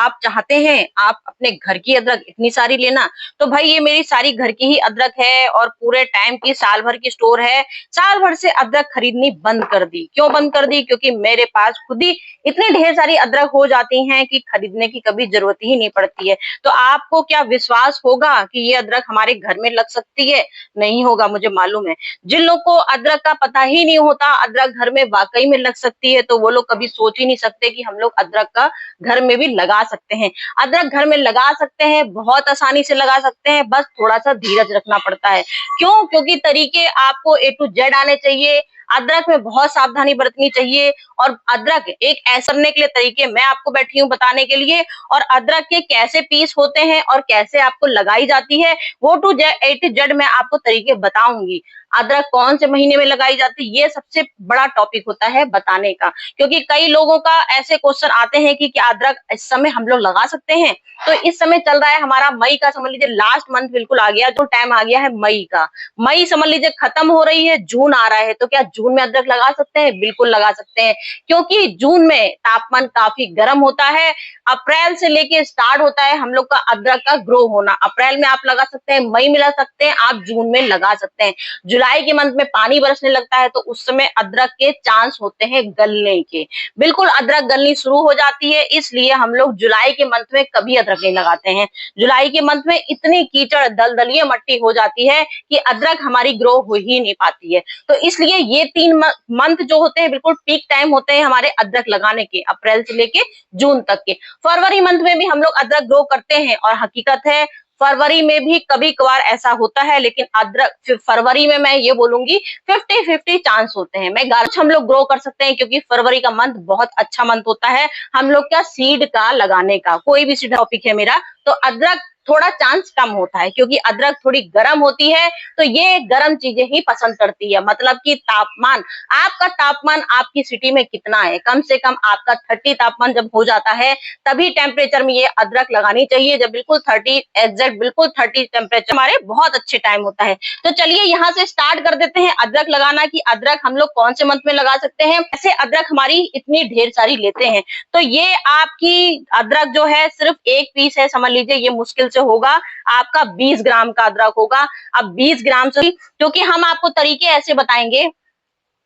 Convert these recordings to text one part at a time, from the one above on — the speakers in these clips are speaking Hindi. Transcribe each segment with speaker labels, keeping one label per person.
Speaker 1: आप चाहते हैं आप अपने घर की अदरक इतनी सारी लेना, तो भाई ये मेरी सारी घर की ही अदरक है और पूरे टाइम की साल भर की स्टोर है। साल भर से अदरक खरीदनी बंद कर दी। क्यों बंद कर दी? क्योंकि मेरे पास खुद ही इतने ढेर सारी अदरक हो जाती हैं कि खरीदने की कभी जरूरत ही नहीं पड़ती है। तो आपको क्या विश्वास होगा कि ये अदरक हमारे घर में लग सकती है? नहीं होगा, मुझे मालूम है। जिन लोग को अदरक का पता ही नहीं होता अदरक घर में वाकई में लग सकती है, तो वो लोग कभी सोच ही नहीं सकते कि हम लोग अदरक का घर में भी लगा सकते हैं। अदरक घर में लगा सकते हैं, बहुत आसानी से लगा सकते हैं, बस थोड़ा सा धीरज रखना पड़ता है। क्यों? क्योंकि तरीके आपको ए टू जेड आने चाहिए। अदरक में बहुत सावधानी बरतनी चाहिए और अदरक एक ऐसा करने के लिए तरीके मैं आपको बैठी हूँ बताने के लिए, और अदरक के कैसे पीस होते हैं और कैसे आपको लगाई जाती है वो ए टू जेड मैं आपको तरीके बताऊंगी। अदरक कौन से महीने में लगाई जाती है ये सबसे बड़ा टॉपिक होता है बताने का, क्योंकि कई लोगों का ऐसे क्वेश्चन आते हैं कि क्या अदरक इस समय हम लोग लगा सकते हैं? तो इस समय चल रहा है हमारा मई का, समझ लीजिए लास्ट मंथ बिल्कुल आ गया, जो टाइम आ गया है मई का। मई समझ लीजिए खत्म हो रही है, जून आ रहा है, तो क्या जून में अदरक लगा सकते हैं? बिल्कुल लगा सकते हैं, क्योंकि जून में तापमान काफी गर्म होता है। अप्रैल से लेके स्टार्ट होता है हम लोग का अदरक का ग्रो होना। अप्रैल में आप लगा सकते हैं, मई में लगा सकते हैं, आप जून में लगा सकते हैं। जुलाई के मंथ में पानी बरसने लगता है तो उस समय अदरक के चांस होते हैं गलने के। बिल्कुल अदरक गलनी शुरू हो जाती है, इसलिए हम लोग जुलाई के मंथ में कभी अदरक नहीं लगाते हैं। जुलाई के मंथ में इतनी कीचड़ दलदलीय मिट्टी हो जाती है कि अदरक हमारी ग्रो हो ही नहीं पाती है। तो इसलिए ये 3 मंथ जो होते हैं बिल्कुल पीक टाइम होते हैं हमारे अदरक लगाने के, अप्रैल से लेके जून तक के। फरवरी मंथ में भी हम लोग अदरक ग्रो करते हैं, और हकीकत है फरवरी में भी कभी कभार ऐसा होता है, लेकिन अदरक फरवरी में मैं ये बोलूंगी 50-50 चांस होते हैं। मैं गाछ हम लोग ग्रो कर सकते हैं, क्योंकि फरवरी का मंथ बहुत अच्छा मंथ होता है हम लोग का सीड का लगाने का। कोई भी सीड टॉपिक है मेरा, तो अदरक थोड़ा चांस कम होता है, क्योंकि अदरक थोड़ी गर्म होती है, तो ये गर्म चीजें ही पसंद करती है। मतलब कि तापमान, आपका तापमान आपकी सिटी में कितना है? कम से कम आपका 30 तापमान जब हो जाता है तभी टेम्परेचर में ये अदरक लगानी चाहिए। जब बिल्कुल 30 एग्जैक्ट बिल्कुल 30 टेम्परेचर हमारे बहुत अच्छे टाइम होता है। तो चलिए यहाँ से स्टार्ट कर देते हैं अदरक लगाना, कि अदरक हम लोग कौन से मंथ में लगा सकते हैं। ऐसे अदरक हमारी इतनी ढेर सारी लेते हैं, तो ये आपकी अदरक जो है सिर्फ एक पीस है, समझ लीजिए ये मुश्किल से होगा आपका 20 ग्राम का अदरक होगा। अब 20 ग्राम से, क्योंकि हम आपको तरीके ऐसे बताएंगे।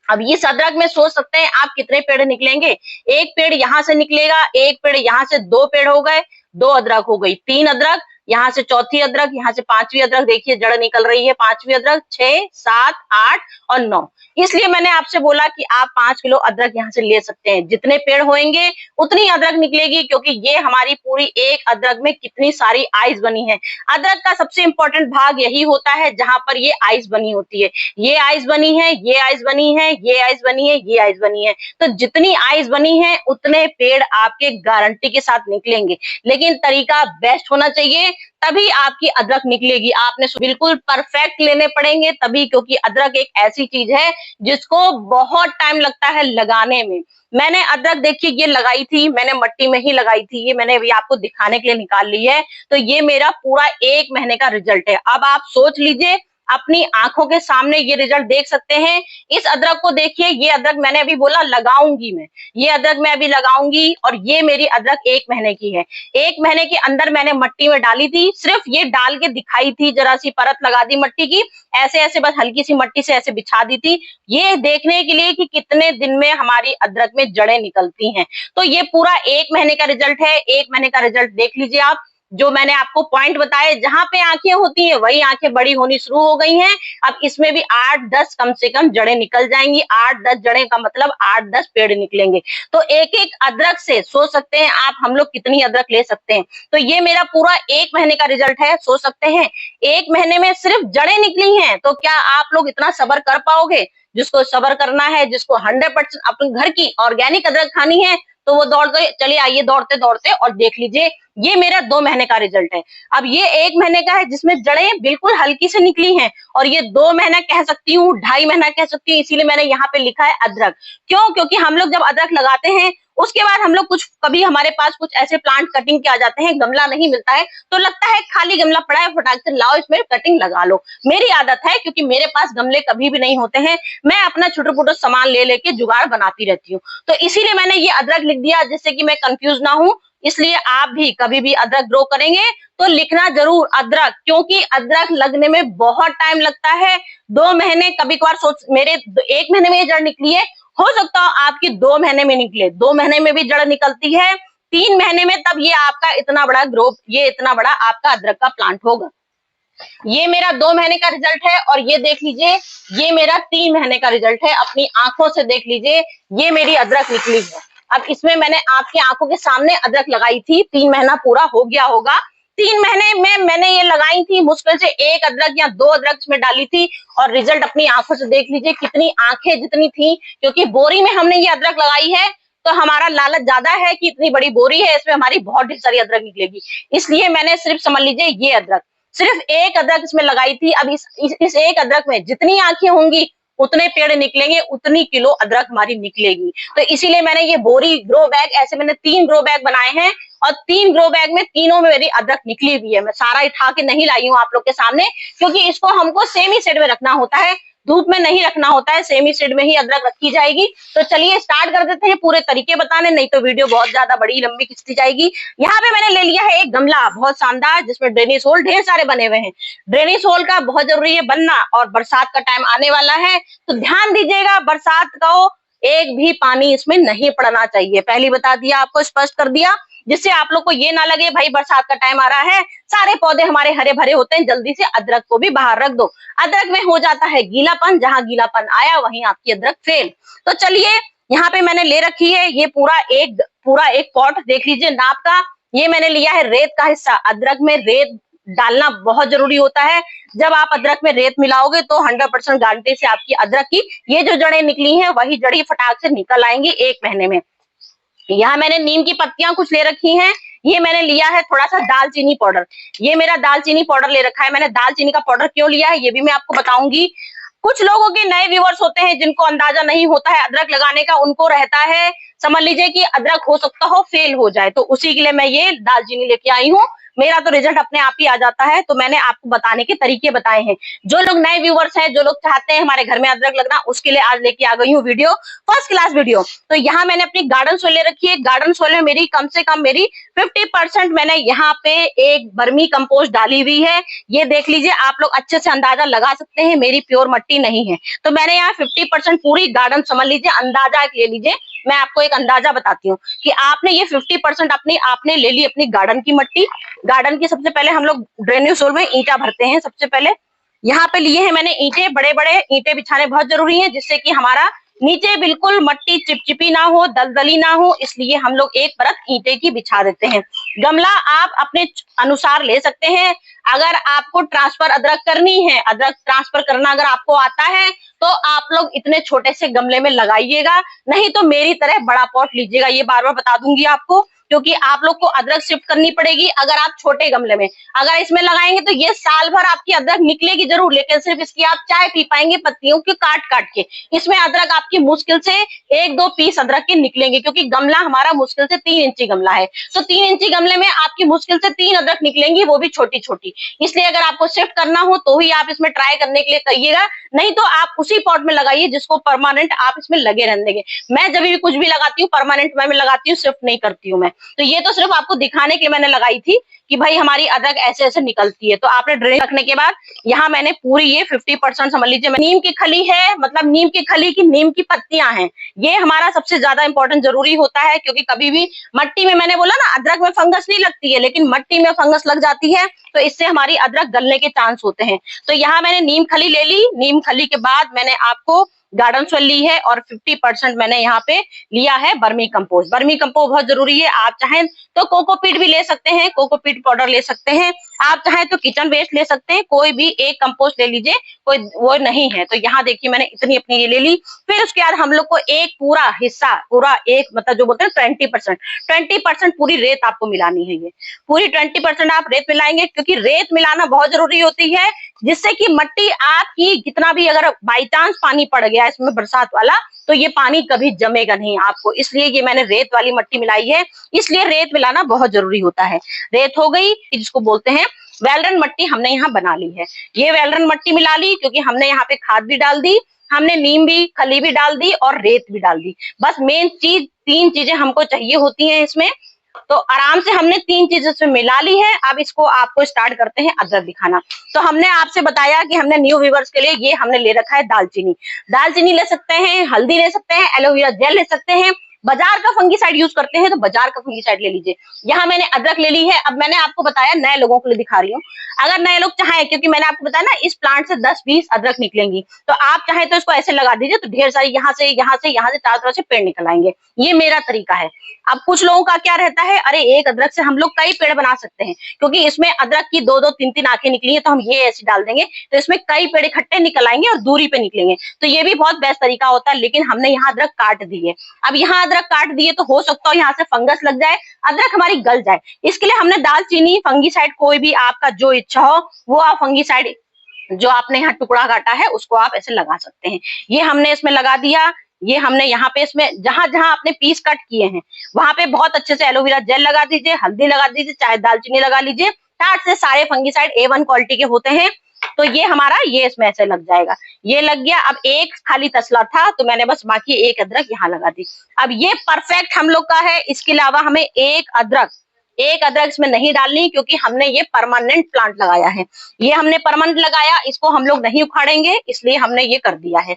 Speaker 1: अब इस अदरक में सोच सकते हैं आप कितने पेड़ निकलेंगे। एक पेड़ यहाँ से निकलेगा, एक पेड़ यहाँ से, 2 पेड़ हो गए, 2 अदरक हो गई, 3 अदरक, यहाँ से चौथी अदरक, यहाँ से 5वीं अदरक, देखिए जड़ निकल रही है, 5वीं अदरक, 6, 7, 8 और 9। इसलिए मैंने आपसे बोला कि आप 5 किलो अदरक यहाँ से ले सकते हैं। जितने पेड़ होंगे उतनी अदरक निकलेगी, क्योंकि ये हमारी पूरी एक अदरक में कितनी सारी आइस बनी है। अदरक का सबसे इंपॉर्टेंट भाग यही होता है जहां पर ये आइस बनी होती है। ये आइस बनी है, ये आइस बनी है, ये आइस बनी है, ये आइस बनी है। तो जितनी आइस बनी है उतने पेड़ आपके गारंटी के साथ निकलेंगे, लेकिन तरीका बेस्ट होना चाहिए, तभी आपकी अदरक निकलेगी। आपने बिल्कुल परफेक्ट लेने पड़ेंगे तभी, क्योंकि अदरक एक ऐसी चीज है जिसको बहुत टाइम लगता है लगाने में। मैंने अदरक देखिए ये लगाई थी, मैंने मिट्टी में ही लगाई थी, ये मैंने अभी आपको दिखाने के लिए निकाल ली है। तो ये मेरा पूरा 1 महीने का रिजल्ट है। अब आप सोच लीजिए, अपनी आंखों के सामने ये रिजल्ट देख सकते हैं। इस अदरक को देखिए, ये अदरक मैंने अभी बोला लगाऊंगी मैं, ये अदरक मैं अभी लगाऊंगी, और ये मेरी अदरक 1 महीने की है। 1 महीने के अंदर मैंने मिट्टी में डाली थी, सिर्फ ये डाल के दिखाई थी, जरा सी परत लगा दी मिट्टी की, ऐसे ऐसे बस हल्की सी मिट्टी से ऐसे बिछा दी थी, ये देखने के लिए कि कितने दिन में हमारी अदरक में जड़ें निकलती हैं। तो ये पूरा 1 महीने का रिजल्ट है। 1 महीने का रिजल्ट देख लीजिए आप। जो मैंने आपको पॉइंट बताए, जहां पे आंखें होती हैं वही आंखें बड़ी होनी शुरू हो गई हैं। अब इसमें भी 8-10 कम से कम जड़ें निकल जाएंगी। 8-10 जड़ें का मतलब 8-10 पेड़ निकलेंगे। तो एक एक अदरक से सोच सकते हैं आप हम लोग कितनी अदरक ले सकते हैं। तो ये मेरा पूरा 1 महीने का रिजल्ट है। सोच सकते हैं 1 महीने में सिर्फ जड़ें निकली हैं, तो क्या आप लोग इतना सब्र कर पाओगे? जिसको सब्र करना है, जिसको 100% अपने घर की ऑर्गेनिक अदरक खानी है, तो वो दौड़ गए। चलिए आइए दौड़ते दौड़ते और देख लीजिए, ये मेरा 2 महीने का रिजल्ट है। अब ये 1 महीने का है जिसमें जड़ें बिल्कुल हल्की से निकली हैं, और ये 2 महीना कह सकती हूँ, 2.5 महीना कह सकती हूँ, इसीलिए मैंने यहाँ पे लिखा है अदरक। क्यों? क्योंकि हम लोग जब अदरक लगाते हैं उसके बाद हम लोग कुछ कभी हमारे पास कुछ ऐसे प्लांट कटिंग के आ जाते हैं, गमला नहीं मिलता है तो लगता है खाली गमला पड़ा है, फटाक से लाओ इसमें कटिंग लगा लो। मेरी आदत है क्योंकि मेरे पास गमले कभी भी नहीं होते हैं, मैं अपना छोटे छोटे सामान ले लेके जुगाड़ बनाती रहती हूँ। तो इसीलिए मैंने ये अदरक लिख दिया जिससे कि मैं कंफ्यूज ना हूँ। इसलिए आप भी कभी भी अदरक ग्रो करेंगे तो लिखना जरूर अदरक, क्योंकि अदरक लगने में बहुत टाइम लगता है। 2 महीने, कभी कभार सोच मेरे 1 महीने में ये जड़ निकली है, हो सकता हो आपकी 2 महीने में निकले, 2 महीने में भी जड़ निकलती है, 3 महीने में, तब ये आपका इतना बड़ा ग्रोथ, ये इतना बड़ा आपका अदरक का प्लांट होगा। ये मेरा 2 महीने का रिजल्ट है और ये देख लीजिए ये मेरा 3 महीने का रिजल्ट है। अपनी आंखों से देख लीजिए ये मेरी अदरक निकली है। अब इसमें मैंने आपकी आंखों के सामने अदरक लगाई थी, 3 महीना पूरा हो गया होगा। 3 महीने में मैंने ये लगाई थी, मुश्किल से 1 अदरक या 2 अदरक में डाली थी और रिजल्ट अपनी आंखों से देख लीजिए कितनी आंखें जितनी थी, क्योंकि बोरी में हमने ये अदरक लगाई है तो हमारा लालच ज्यादा है कि इतनी बड़ी बोरी है, इसमें हमारी बहुत ढेर सारी अदरक निकलेगी, इसलिए मैंने सिर्फ समझ लीजिए ये अदरक, सिर्फ 1 अदरक इसमें लगाई थी। अब इस 1 अदरक में जितनी आंखें होंगी उतने पेड़ निकलेंगे, उतनी किलो अदरक हमारी निकलेगी। तो इसीलिए मैंने ये बोरी ग्रो बैग, ऐसे मैंने 3 ग्रो बैग बनाए हैं और 3 ग्रो बैग में तीनों में मेरी अदरक निकली हुई है। मैं सारा उठा के नहीं लाई हूँ आप लोग के सामने, क्योंकि इसको हमको सेमी शेड में रखना होता है, धूप में नहीं रखना होता है, सेमी शेड में ही अदरक रखी जाएगी। तो चलिए स्टार्ट कर देते हैं पूरे तरीके बताने, नहीं तो वीडियो बहुत ज्यादा बड़ी लंबी खिंचती जाएगी। यहाँ पे मैंने ले लिया है एक गमला बहुत शानदार, जिसमें ड्रेनेज होल ढेर सारे बने हुए हैं। ड्रेनेज होल का बहुत जरूरी है बनना, और बरसात का टाइम आने वाला है तो ध्यान दीजिएगा, बरसात का एक भी पानी इसमें नहीं पड़ना चाहिए। पहले बता दिया, आपको स्पष्ट कर दिया, जिससे आप लोग को ये ना लगे भाई बरसात का टाइम आ रहा है, सारे पौधे हमारे हरे भरे होते हैं, जल्दी से अदरक को भी बाहर रख दो। अदरक में हो जाता है गीलापन, जहां गीलापन आया वहीं आपकी अदरक फेल। तो चलिए यहाँ पे मैंने ले रखी है ये पूरा एक पॉट, देख लीजिए नाप का। ये मैंने लिया है रेत का हिस्सा। अदरक में रेत डालना बहुत जरूरी होता है। जब आप अदरक में रेत मिलाओगे तो 100% गारंटी से आपकी अदरक की ये जो जड़ें निकली हैं वही जड़ी फटाक से निकल आएंगी 1 महीने में। यहाँ मैंने नीम की पत्तियां कुछ ले रखी हैं। ये मैंने लिया है थोड़ा सा दालचीनी पाउडर, ये मेरा दालचीनी पाउडर ले रखा है मैंने। दालचीनी का पाउडर क्यों लिया है ये भी मैं आपको बताऊंगी। कुछ लोगों के नए व्यूअर्स होते हैं जिनको अंदाजा नहीं होता है अदरक लगाने का, उनको रहता है समझ लीजिए कि अदरक हो सकता हो फेल हो जाए, तो उसी के लिए मैं ये दालचीनी लेके आई हूँ। मेरा तो रिजल्ट अपने आप ही आ जाता है, तो मैंने आपको बताने के तरीके बताए हैं। जो लोग नए व्यूअर्स हैं, जो लोग चाहते हैं हमारे घर में अदरक लगना, उसके लिए आज लेके आ गई हूँ वीडियो, फर्स्ट क्लास वीडियो। तो यहाँ मैंने अपनी गार्डन सोइल ले रखी है। गार्डन सोइल में मेरी कम से कम मेरी 50% मैंने यहाँ पे एक बर्मी कंपोस्ट डाली हुई है। ये देख लीजिए, आप लोग अच्छे से अंदाजा लगा सकते हैं, मेरी प्योर मिट्टी नहीं है। तो मैंने यहाँ 50% पूरी गार्डन समझ लीजिए, अंदाजा ले लीजिए। मैं आपको एक अंदाजा बताती हूँ कि आपने ये 50% आपने ले ली अपनी गार्डन की मिट्टी। गार्डन की सबसे पहले हम लोग ड्रेनेज सोल में ईंटा भरते हैं। सबसे पहले यहाँ पे लिए हैं मैंने ईंटे, बड़े बड़े ईंटे बिछाने बहुत जरूरी है, जिससे कि हमारा नीचे बिल्कुल मट्टी चिपचिपी ना हो, दलदली ना हो, इसलिए हम लोग एक परत ईंटे की बिछा देते हैं। गमला आप अपने अनुसार ले सकते हैं। अगर आपको ट्रांसफर अदरक करनी है, अदरक ट्रांसफर करना अगर आपको आता है तो आप लोग इतने छोटे से गमले में लगाइएगा, नहीं तो मेरी तरह बड़ा पॉट लीजिएगा। ये बार बार बता दूंगी आपको, क्योंकि आप लोग को अदरक शिफ्ट करनी पड़ेगी अगर आप छोटे गमले में। अगर इसमें लगाएंगे तो ये साल भर आपकी अदरक निकलेगी जरूर, लेकिन सिर्फ इसकी आप चाय पी पाएंगे पत्तियों की काट काट के। इसमें अदरक आपकी मुश्किल से 1-2 पीस अदरक के निकलेंगे, क्योंकि गमला हमारा मुश्किल से 3 इंची गमला है। तो 3 इंची गमले में आपकी मुश्किल से 3 अदरक निकलेंगी, वो भी छोटी छोटी। इसलिए अगर आपको शिफ्ट करना हो तो ही आप इसमें ट्राई करने के लिए कहिएगा, नहीं तो आप उसी पॉट में लगाइए जिसको परमानेंट आप इसमें लगे रहने देंगे। मैं जब भी कुछ भी लगाती हूँ परमानेंट में लगाती हूँ, शिफ्ट नहीं करती हूँ मैं। तो ये तो सिर्फ आपको दिखाने के लिए मैंने लगाई थी कि भाई हमारी अदरक ऐसे ऐसे निकलती है। तो आपने ड्रेन रखने के बाद यहाँ मैंने पूरी ये 50% समझ लीजिए नीम की खली है, मतलब नीम की खली की नीम की पत्तियां हैं। ये हमारा सबसे ज्यादा इंपॉर्टेंट जरूरी होता है, क्योंकि कभी भी मट्टी में, मैंने बोला ना अदरक में फंगस नहीं लगती है, लेकिन मट्टी में फंगस लग जाती है, तो इससे हमारी अदरक गलने के चांस होते हैं। तो यहाँ मैंने नीम खली ले ली। नीम खली के बाद मैंने आपको गार्डन सोइल ली है और 50% मैंने यहाँ पे लिया है बर्मी कंपोस्ट। बर्मी कंपोस्ट बहुत जरूरी है। आप चाहें तो कोकोपीट भी ले सकते हैं, कोकोपीट पाउडर ले सकते हैं, आप चाहें तो किचन वेस्ट ले सकते हैं, कोई भी एक कंपोस्ट ले लीजिए, कोई वो नहीं है। तो यहाँ देखिए मैंने इतनी अपनी ये ले ली। फिर उसके बाद हम लोग को एक पूरा हिस्सा, पूरा एक मतलब जो बोलते हैं 20% पूरी रेत आपको मिलानी है। ये पूरी 20% आप रेत मिलाएंगे, क्योंकि रेत मिलाना बहुत जरूरी होती है, जिससे कि मट्टी आपकी कितना भी अगर बाई चांस पानी पड़ गया इसमें बरसात वाला, तो ये पानी कभी जमेगा नहीं आपको, इसलिए ये मैंने रेत वाली मिट्टी मिलाई है, इसलिए रेत मिलाना बहुत जरूरी होता है। रेत हो गई, जिसको बोलते हैं वेल्डन मिट्टी, हमने यहाँ बना ली है। ये वेल्डन मिट्टी मिला ली क्योंकि हमने यहाँ पे खाद भी डाल दी, हमने नीम भी खली भी डाल दी और रेत भी डाल दी। बस मेन चीज 3 चीजें हमको चाहिए होती हैं इसमें, तो आराम से हमने 3 चीजें इसमें मिला ली है। अब इसको आपको स्टार्ट करते हैं अदरक दिखाना। तो हमने आपसे बताया कि हमने न्यू व्यूअर्स के लिए ये हमने ले रखा है दालचीनी। दालचीनी ले सकते हैं, हल्दी ले सकते हैं, एलोवेरा जेल ले सकते हैं, बाजार का फंगीसाइड यूज करते हैं तो बाजार का फंगीसाइड ले लीजिए। यहाँ मैंने अदरक ले ली है। अब मैंने आपको बताया नए लोगों के लिए दिखा रही हूँ, अगर नए लोग चाहें, क्योंकि मैंने आपको बताया ना इस प्लांट से 10-20 अदरक निकलेंगी, तो आप चाहे तो इसको ऐसे लगा दीजिए, तो ढेर सारी यहाँ से चारों तरफ से पेड़ निकल आएंगे। ये मेरा तरीका है। अब कुछ लोगों का क्या रहता है, अरे एक अदरक से हम लोग कई पेड़ बना सकते हैं, क्योंकि इसमें अदरक की 2-2 3-3 आंखें निकली है, तो हम ये ऐसे डाल देंगे तो इसमें कई पेड़ इकट्ठे निकल आएंगे और दूरी पे निकलेंगे, तो ये भी बहुत बेस्ट तरीका होता है। लेकिन हमने यहाँ अदरक काट दी है। अब यहाँ अदरक काट दिए तो हो सकता है यहाँ से फंगस लग जाए, अदरक हमारी गल जाए। इसके लिए हमने दालचीनी, फंगीसाइड, कोई भी आपका जो इच्छा हो वो आप फंगीसाइड जो आपने यहाँ टुकड़ा काटा है उसको आप ऐसे लगा सकते हैं। ये हमने इसमें लगा दिया। ये हमने यहाँ पे इसमें जहां जहां आपने पीस कट किए हैं वहां पे बहुत अच्छे से एलोवेरा जेल लगा दीजिए, हल्दी लगा दीजिए, चाहे दालचीनी लगा लीजिए। टाट से सारे फंगीसाइड A1 क्वालिटी के होते हैं। तो ये हमारा ये इसमें ऐसे लग जाएगा। ये लग गया। अब एक खाली तसला था तो मैंने बस बाकी एक अदरक यहाँ लगा दी। अब ये परफेक्ट हम लोग का है। इसके अलावा हमें एक अदरक इसमें नहीं डालनी, क्योंकि हमने ये परमानेंट प्लांट लगाया है। ये हमने परमानेंट लगाया, इसको हम लोग नहीं उखाड़ेंगे, इसलिए हमने ये कर दिया है।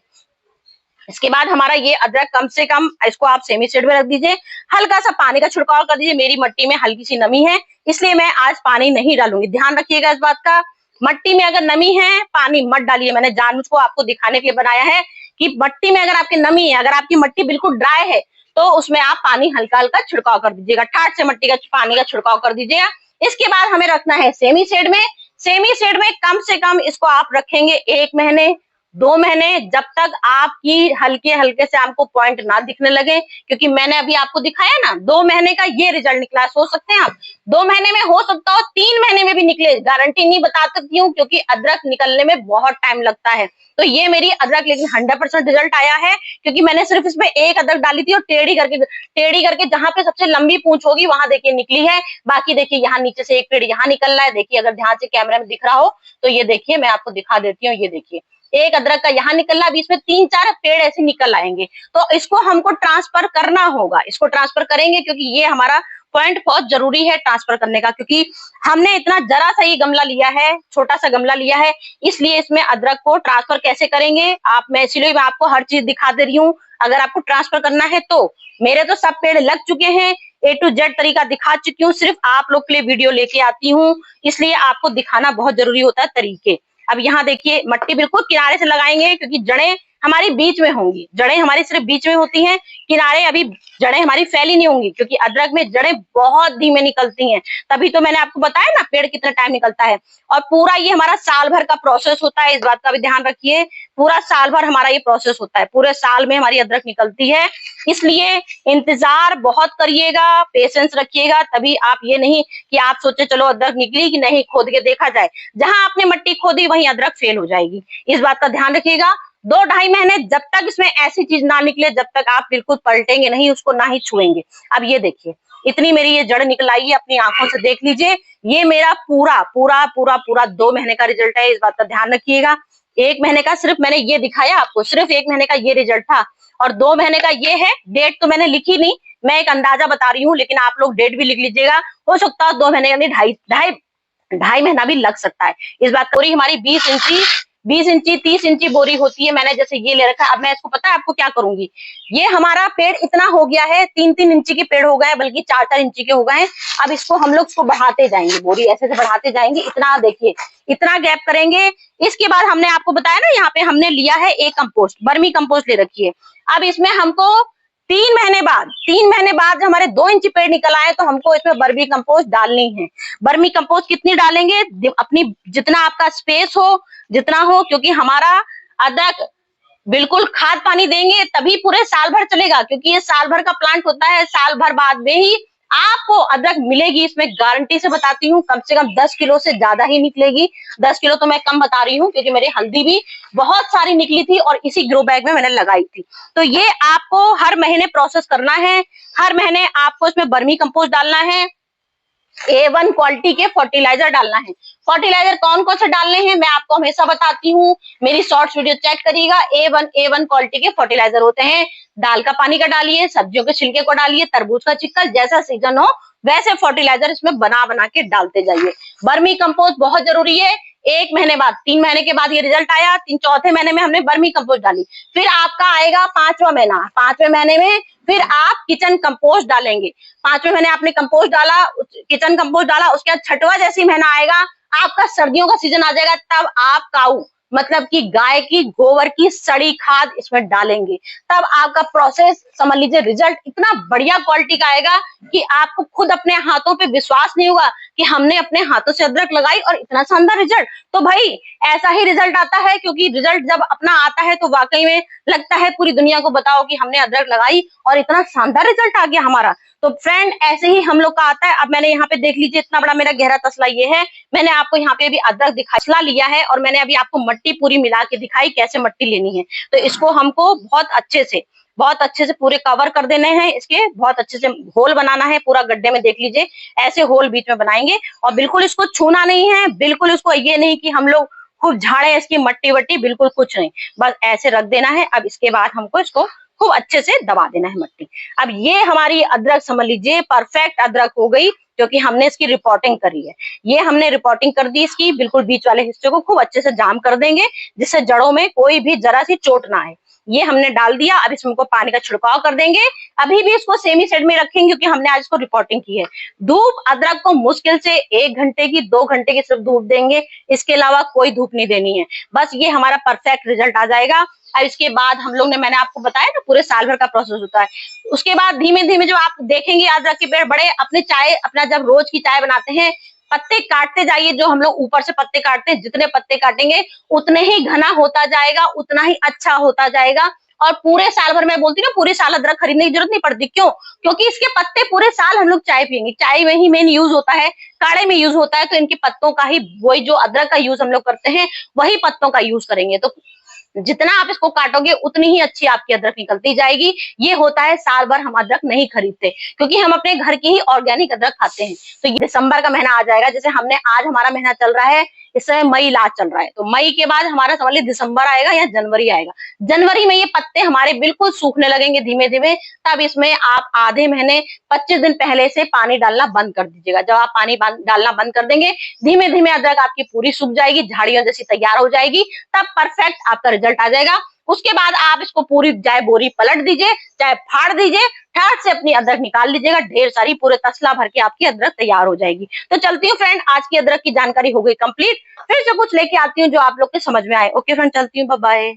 Speaker 1: इसके बाद हमारा ये अदरक कम से कम इसको आप सेमी शेड में रख दीजिए, हल्का सा पानी का छिड़काव कर दीजिए। मेरी मिट्टी में हल्की सी नमी है, इसलिए मैं आज पानी नहीं डालूंगी, ध्यान रखिएगा इस बात का। मिट्टी में अगर नमी है पानी मत डालिए। मैंने जानबूझ को आपको दिखाने के लिए बनाया है कि मिट्टी में अगर आपकी नमी है, अगर आपकी मिट्टी बिल्कुल ड्राई है तो उसमें आप पानी हल्का हल्का छिड़काव कर दीजिएगा, ठाट से मिट्टी का पानी का छिड़काव कर दीजिएगा। इसके बाद हमें रखना है सेमी शेड में। सेमी शेड में कम से कम इसको आप रखेंगे 1 महीने 2 महीने, जब तक आपकी हल्के हल्के से आपको पॉइंट ना दिखने लगे। क्योंकि मैंने अभी आपको दिखाया ना 2 महीने का ये रिजल्ट निकला। सोच सकते हैं आप 2 महीने में, हो सकता हो 3 महीने में भी निकले, गारंटी नहीं बता सकती हूँ, क्योंकि अदरक निकलने में बहुत टाइम लगता है। तो ये मेरी अदरक लेकिन 100% रिजल्ट आया है, क्योंकि मैंने सिर्फ इसमें एक अदरक डाली थी और टेढ़ी करके जहां पे सबसे लंबी पूंछ होगी वहां देखिए निकली है। बाकी देखिए यहाँ नीचे से एक पेड़ यहाँ निकल रहा है। देखिए अगर ध्यान से कैमरा में दिख रहा हो तो ये देखिए, मैं आपको दिखा देती हूँ। ये देखिए एक अदरक का यहाँ निकल रहा है, अभी इसमें 3-4 पेड़ ऐसे निकल आएंगे। तो इसको हमको ट्रांसफर करना होगा, इसको ट्रांसफर करेंगे, क्योंकि ये हमारा पॉइंट बहुत जरूरी है ट्रांसफर करने का। क्योंकि हमने इतना जरा सा ही गमला लिया है, छोटा सा गमला लिया है, इसलिए इसमें अदरक को ट्रांसफर कैसे करेंगे मैं इसलिए मैं आपको हर चीज दिखा दे रही हूँ। अगर आपको ट्रांसफर करना है तो मेरे तो सब पेड़ लग चुके हैं, A to Z तरीका दिखा चुकी हूँ, सिर्फ आप लोग के लिए वीडियो लेके आती हूँ, इसलिए आपको दिखाना बहुत जरूरी होता है तरीके। अब यहाँ देखिए मिट्टी बिल्कुल किनारे से लगाएंगे, क्योंकि जड़ें हमारी बीच में होंगी। जड़ें हमारी सिर्फ बीच में होती हैं, किनारे अभी जड़ें हमारी फैली नहीं होंगी, क्योंकि अदरक में जड़ें बहुत धीमे निकलती हैं। तभी तो मैंने आपको बताया ना पेड़ कितना टाइम निकलता है। और पूरा ये हमारा साल भर का प्रोसेस होता है, इस बात का भी ध्यान रखिए। पूरा साल भर हमारा ये प्रोसेस होता है, पूरे साल में हमारी अदरक निकलती है। इसलिए इंतजार बहुत करिएगा, पेशेंस रखिएगा। तभी आप ये नहीं कि आप सोचे चलो अदरक निकली कि नहीं, खोद के देखा जाए। जहां आपने मिट्टी खोदी वहीं अदरक फेल हो जाएगी, इस बात का ध्यान रखिएगा। 2-2.5 महीने जब तक इसमें ऐसी चीज ना निकले, जब तक आप बिल्कुल पलटेंगे नहीं, उसको ना ही छुएंगे। अब ये देखिए इतनी मेरी ये जड़ निकल आई है, अपनी आंखों से देख लीजिए। ये मेरा पूरा 2 महीने का रिजल्ट है, इस बात का ध्यान रखिएगा। 1 महीने का सिर्फ मैंने ये दिखाया आपको, सिर्फ 1 महीने का ये रिजल्ट था, और 2 महीने का ये है। डेट तो मैंने लिखी नहीं, मैं एक अंदाजा बता रही हूँ, लेकिन आप लोग डेट भी लिख लीजिएगा। हो सकता है 2 महीने का नहीं, ढाई महीना भी लग सकता है। इस बात पूरी हमारी 20 इंची 30 इंची बोरी होती है। मैंने जैसे ये ले रखा है। अब मैं इसको पता है आपको क्या करूंगी, ये हमारा पेड़ इतना हो गया है, 3-3 इंची के पेड़ हो गए, बल्कि 4-4 इंची के हो गए हैं। अब इसको हम लोग बढ़ाते जाएंगे, बोरी ऐसे से बढ़ाते जाएंगे। इतना देखिए, इतना गैप करेंगे। इसके बाद हमने आपको बताया ना, यहाँ पे हमने लिया है एक कंपोस्ट, बर्मी कंपोस्ट ले रखी है। अब इसमें हमको 3 महीने बाद जब हमारे 2 इंची पेड़ निकल आए, तो हमको इसमें बर्मी कंपोस्ट डालनी है। बर्मी कंपोस्ट कितनी डालेंगे, अपनी जितना आपका स्पेस हो, जितना हो, क्योंकि हमारा अदरक बिल्कुल खाद पानी देंगे तभी पूरे साल भर चलेगा, क्योंकि ये साल भर का प्लांट होता है। साल भर बाद में ही आपको अदरक मिलेगी, इसमें गारंटी से बताती हूँ, कम से कम 10 किलो से ज्यादा ही निकलेगी। 10 किलो तो मैं कम बता रही हूँ क्योंकि मेरी हल्दी भी बहुत सारी निकली थी और इसी ग्रो बैग में मैंने लगाई थी। तो ये आपको हर महीने प्रोसेस करना है, हर महीने आपको इसमें वर्मी कंपोस्ट डालना है, A1 क्वालिटी के फर्टिलाइजर डालना है। फर्टिलाइजर कौन कौन से डालने हैं मैं आपको हमेशा बताती हूँ, मेरी शॉर्ट्स वीडियो चेक करिएगा। A1 क्वालिटी के फर्टिलाइजर होते हैं। दाल का पानी का डालिए, सब्जियों के छिलके को डालिए, तरबूज का चिक्कल, जैसा सीजन हो वैसे फर्टिलाइजर इसमें बना बना के डालते जाइए। वर्मी कंपोस्ट बहुत जरूरी है। 1 महीने बाद, 3 महीने के बाद ये रिजल्ट आया, चौथे महीने में हमने वर्मी कंपोस्ट डाली, फिर आपका आएगा 5वां महीना, 5वें महीने में फिर आप किचन कंपोस्ट डालेंगे। 5वें महीने आपने कंपोस्ट डाला, किचन कंपोस्ट डाला, उसके बाद 6वां जैसी महीना आएगा, आपका सर्दियों का सीजन आ जाएगा, तब आप काऊ मतलब कि गाय की गोबर की सड़ी खाद इसमें डालेंगे। तब आपका प्रोसेस समझ लीजिए, रिजल्ट इतना बढ़िया क्वालिटी का आएगा कि आपको खुद अपने हाथों पे विश्वास नहीं होगा कि हमने अपने हाथों से अदरक लगाई और इतना शानदार रिजल्ट। तो भाई ऐसा ही रिजल्ट आता है, क्योंकि रिजल्ट जब अपना आता है तो वाकई में लगता है पूरी दुनिया को बताओ कि हमने अदरक लगाई और इतना शानदार रिजल्ट आ गया हमारा। तो फ्रेंड ऐसे ही हम लोग का आता है। अब मैंने यहाँ पे देख लीजिए, इतना बड़ा मेरा गहरा तसला ये है, मैंने आपको यहाँ पे भी अदरक दिखा लिया है और मैंने अभी आपको मट्टी पूरी मिला के दिखाई कैसे मट्टी लेनी है। तो इसको हमको बहुत अच्छे से पूरे कवर कर देने हैं, इसके बहुत अच्छे से होल बनाना है पूरा गड्ढे में। देख लीजिए ऐसे होल बीच में बनाएंगे और बिल्कुल इसको छूना नहीं है, बिल्कुल इसको ये नहीं कि हम लोग खूब झाड़े इसकी मट्टी वट्टी, बिल्कुल कुछ नहीं, बस ऐसे रख देना है। अब इसके बाद हमको इसको खूब अच्छे से दबा देना है मट्टी। अब ये हमारी अदरक समझ लीजिए परफेक्ट अदरक हो गई, क्योंकि हमने इसकी रिपोर्टिंग करी है। ये हमने रिपोर्टिंग कर दी इसकी, बिल्कुल बीच वाले हिस्से को खूब अच्छे से जाम कर देंगे जिससे जड़ों में कोई भी जरा सी चोट ना आए। ये हमने डाल दिया। अब इसमें पानी का छिड़काव कर देंगे। अभी भी इसको सेमी सेड में रखेंगे क्योंकि हमने आज इसको रिपोर्टिंग की है। धूप अदरक को मुश्किल से 1 घंटे की 2 घंटे की सिर्फ धूप देंगे, इसके अलावा कोई धूप नहीं देनी है। बस ये हमारा परफेक्ट रिजल्ट आ जाएगा। अब इसके बाद हम लोग ने, मैंने आपको बताया ना पूरे साल भर का प्रोसेस होता है। उसके बाद धीमे धीमे जब आप देखेंगे अदरक के पेड़ बड़े, अपने चाय अपना जब रोज की चाय बनाते हैं पत्ते काटते जाइए, जो हम लोग ऊपर से पत्ते काटते हैं, जितने पत्ते काटेंगे उतने ही घना होता जाएगा, उतना ही अच्छा होता जाएगा। और पूरे साल भर, मैं बोलती हूँ ना, पूरे साल अदरक खरीदने की जरूरत नहीं पड़ती। क्यों? क्योंकि इसके पत्ते पूरे साल हम लोग चाय पियेंगे, चाय में ही मेन यूज होता है, काढ़े में यूज होता है, तो इनके पत्तों का ही, वही जो अदरक का यूज हम लोग करते हैं वही पत्तों का यूज करेंगे। तो जितना आप इसको काटोगे उतनी ही अच्छी आपकी अदरक निकलती जाएगी। ये होता है साल भर हम अदरक नहीं खरीदते, क्योंकि हम अपने घर की ही ऑर्गेनिक अदरक खाते हैं। तो ये दिसंबर का महीना आ जाएगा, जैसे हमने आज हमारा महीना चल रहा है, इस समय मई लास्ट चल रहा है, तो मई के बाद हमारा समझ लीजिए दिसंबर आएगा या जनवरी आएगा। जनवरी में ये पत्ते हमारे बिल्कुल सूखने लगेंगे धीमे धीमे। तब इसमें आप आधे महीने 25 दिन पहले से पानी डालना बंद कर दीजिएगा। जब आप पानी डालना बंद कर देंगे, धीमे धीमे अदरक आपकी पूरी सूख जाएगी, झाड़ियों जैसी तैयार हो जाएगी, तब परफेक्ट आपका रिजल्ट आ जाएगा। उसके बाद आप इसको पूरी चाहे बोरी पलट दीजिए, चाहे फाड़ दीजिए, ठाट से अपनी अदरक निकाल लीजिएगा, ढेर सारी पूरे तसला भर के आपकी अदरक तैयार हो जाएगी। तो चलती हूँ फ्रेंड, आज की अदरक की जानकारी हो गई कंप्लीट। फिर से कुछ लेके आती हूँ जो आप लोग के समझ में आए। ओके फ्रेंड, चलती हूँ, बाय बाय।